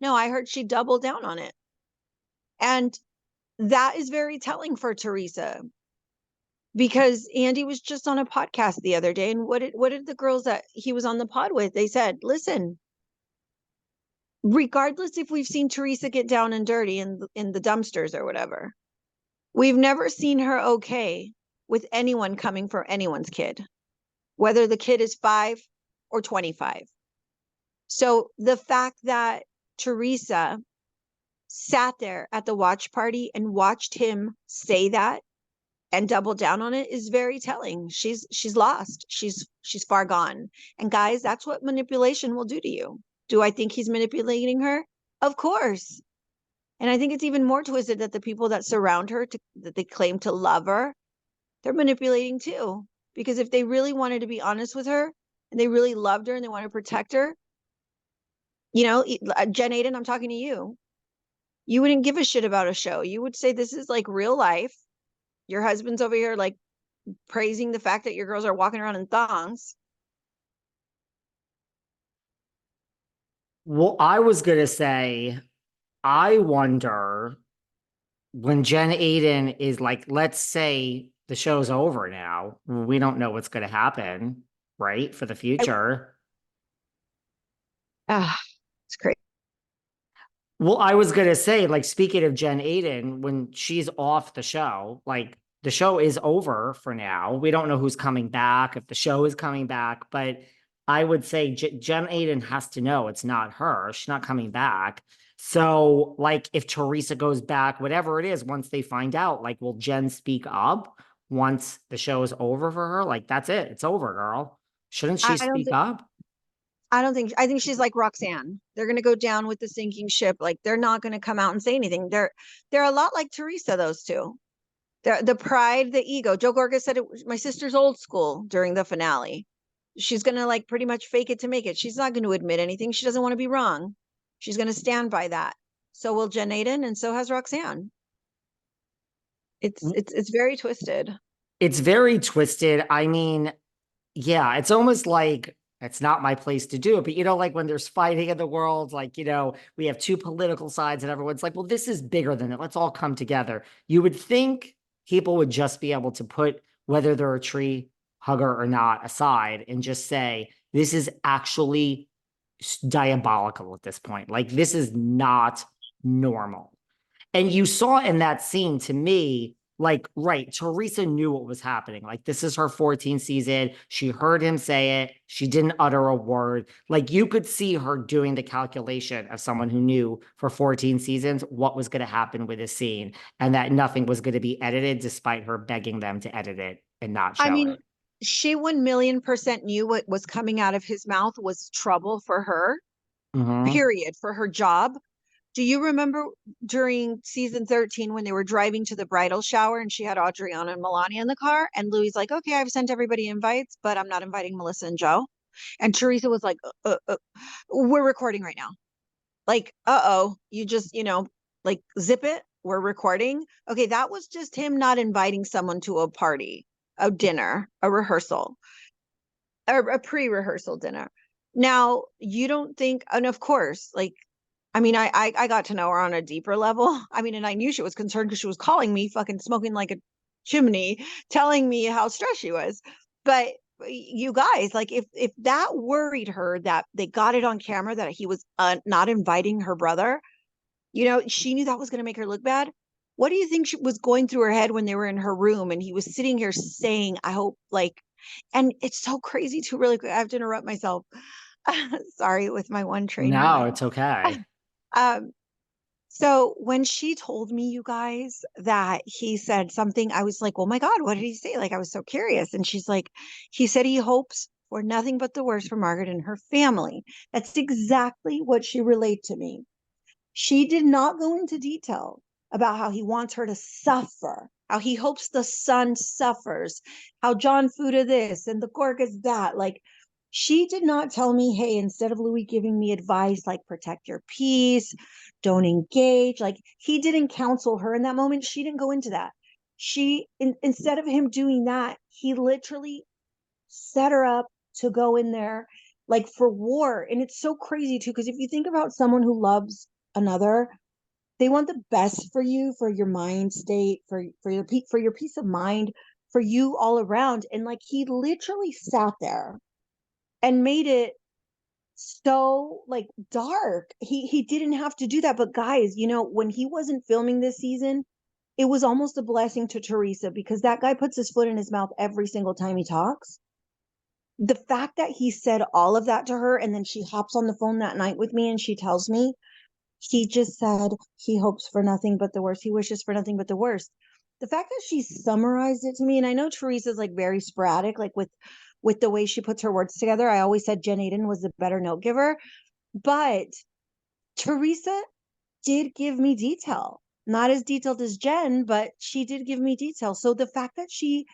No, I heard she doubled down on it. And that is very telling for Teresa, because Andy was just on a podcast the other day, and what did the girls that he was on the pod with, they said, listen, regardless if we've seen Teresa get down and dirty in the dumpsters or whatever, we've never seen her okay with anyone coming for anyone's kid, whether the kid is 5 or 25. So the fact that Teresa sat there at the watch party and watched him say that and double down on it is very telling. She's lost. She's far gone. And guys, that's what manipulation will do to you. Do I think he's manipulating her? Of course. And I think it's even more twisted that the people that surround her, that they claim to love her, they're manipulating too. Because if they really wanted to be honest with her and they really loved her and they want to protect her, Jen Aydin, I'm talking to you. You wouldn't give a shit about a show. You would say this is like real life. Your husband's over here like praising the fact that your girls are walking around in thongs. Well, I was gonna say, I wonder when Jen Aydin is like, let's say the show's over now, we don't know what's gonna happen, right? For the future. It's crazy. Well, I was gonna say, like, speaking of Jen Aydin, when she's off the show, like the show is over for now. We don't know who's coming back, if the show is coming back, but I would say Jen Aydin has to know it's not her. She's not coming back. So, like, if Teresa goes back, whatever it is, once they find out, like, will Jen speak up once the show is over for her? Like, that's it. It's over, girl. Shouldn't she I don't speak think up? I think she's like Roxanne. They're gonna go down with the sinking ship. Like they're not gonna come out and say anything. They're a lot like Teresa, those two. The pride, the ego. Joe Gorga said it was my sister's old school during the finale. She's gonna like pretty much fake it to make it. She's not gonna admit anything. She doesn't want to be wrong. She's gonna stand by that. So will Jen Aydin, and so has Roxanne. It's very twisted. It's very twisted. I mean, yeah, it's almost like it's not my place to do it. But like when there's fighting in the world, like, we have two political sides and everyone's like, well, this is bigger than it. Let's all come together. You would think people would just be able to put whether they're a tree hugger or not aside and just say, this is actually diabolical at this point. Like, this is not normal. And you saw in that scene, to me, like, right, Teresa knew what was happening. Like, this is her 14th season. She heard him say it. She didn't utter a word. Like, you could see her doing the calculation of someone who knew for 14 seasons what was going to happen with this scene and that nothing was going to be edited despite her begging them to edit it and not I show mean, it. she 1,000,000% knew what was coming out of his mouth was trouble for her, Mm-hmm. period, for her job. Do you remember during season 13 when they were driving to the bridal shower and she had Adriana and Melania in the car? And Louie's like, okay, I've sent everybody invites, but I'm not inviting Melissa and Joe. And Teresa was like, we're recording right now. Like, uh-oh, you just, like zip it. We're recording. Okay, that was just him not inviting someone to a party, a dinner, a rehearsal, or a pre-rehearsal dinner. Now, you don't think, and of course, like, I mean, I got to know her on a deeper level. I mean, and I knew she was concerned because she was calling me fucking smoking like a chimney, telling me how stressed she was. But you guys, like, if that worried her that they got it on camera that he was not inviting her brother, she knew that was going to make her look bad. What do you think was going through her head when they were in her room and he was sitting here saying, I hope, like, and it's so crazy too, really quick. I have to interrupt myself. Sorry, with my one train of No, thought. it's okay. Um, so when she told me, you guys, that he said something, I was like, oh my God, what did he say? Like, I was so curious. And she's like, he said he hopes for nothing but the worst for Margaret and her family. That's exactly what she relayed to me. She did not go into detail about how he wants her to suffer, how he hopes the son suffers, how John Fuda this and the Gorgas that. Like, she did not tell me, hey, instead of Louie giving me advice like protect your peace, don't engage, like he didn't counsel her in that moment. She didn't go into that. Instead of him doing that, he literally set her up to go in there like for war. And it's so crazy too, because if you think about someone who loves another, they want the best for you, for your mind state, for your peace of mind, for you all around. And like he literally sat there and made it so like dark. He didn't have to do that. But guys, you know, when he wasn't filming this season, it was almost a blessing to Teresa, because that guy puts his foot in his mouth every single time he talks. The fact that he said all of that to her, and then she hops on the phone that night with me and she tells me he just said he hopes for nothing but the worst. He wishes for nothing but the worst. The fact that she summarized it to me, and I know Teresa's like very sporadic, like with the way she puts her words together. I always said Jen Aydin was the better note giver, but Teresa did give me detail. Not as detailed as Jen, but she did give me detail. So the fact that she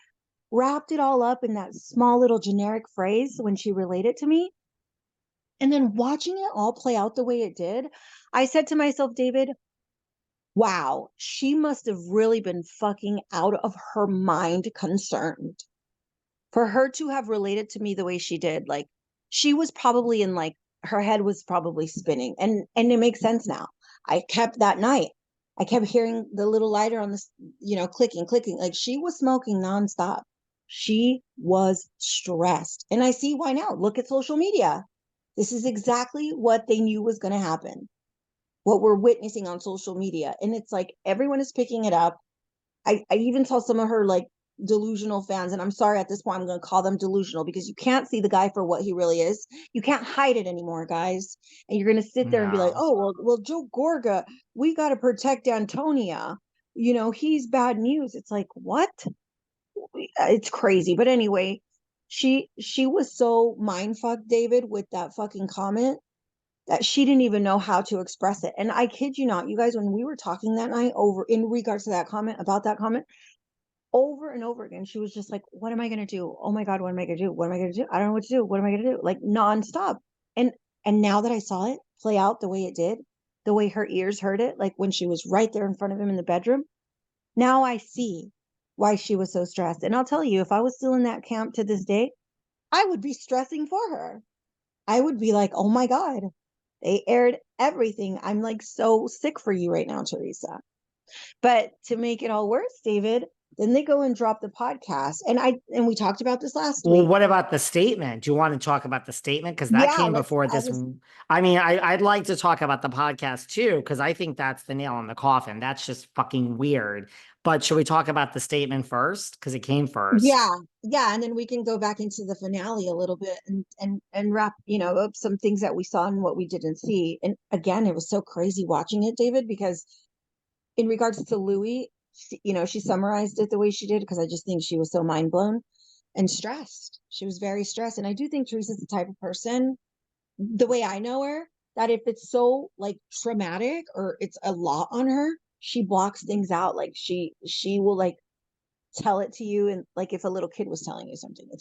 wrapped it all up in that small little generic phrase when she relayed it to me, and then watching it all play out the way it did, I said to myself, David, wow, she must have really been fucking out of her mind concerned for her to have related to me the way she did. Like she was probably in like her head was probably spinning, and it makes sense now. I kept that night. I kept hearing the little lighter on this, you know, clicking, clicking. Like she was smoking nonstop. She was stressed. And I see why now. Look at social media. This is exactly what they knew was going to happen, what we're witnessing on social media. And it's like everyone is picking it up. I even saw some of her like delusional fans, and I'm sorry at this point, I'm going to call them delusional because you can't see the guy for what he really is. You can't hide it anymore, guys. And you're going to sit there and be like, No. oh, well, Joe Gorga, we got to protect Antonia. You know, he's bad news. It's like, what? It's crazy. But anyway, she was so mind fucked, David, with that fucking comment that she didn't even know how to express it. And I kid you not, you guys, when we were talking that night over in regards to that comment, about that comment, over and over again, she was just like, what am I going to do? Oh my God, what am I going to do? What am I going to do? I don't know what to do. What am I going to do? Like nonstop. And, and now that I saw it play out the way it did, the way her ears heard it, like when she was right there in front of him in the bedroom, now I see why she was so stressed. And I'll tell you, if I was still in that camp to this day, I would be stressing for her. I would be like, oh my God, they aired everything. I'm like so sick for you right now, Teresa. But to make it all worse, David, then they go and drop the podcast. And we talked about this last Well, week. what about the statement? Do you want to talk about the statement? Because that Yeah, came let's before I this. was I mean, I'd like to talk about the podcast too, because I think that's the nail in the coffin. That's just fucking weird. But should we talk about the statement first? Because it came first. yeah, yeah, and then we can go back into the finale a little bit and wrap, you know, up some things that we saw and what we didn't see. And again, it was so crazy watching it, David, because in regards to Louie, you know, she summarized it the way she did because I just think she was so mind blown and stressed. She was very stressed. And I do think Teresa's the type of person, the way I know her, that if it's so like traumatic or it's a lot on her, she blocks things out. Like she will like tell it to you, and like if a little kid was telling you something, if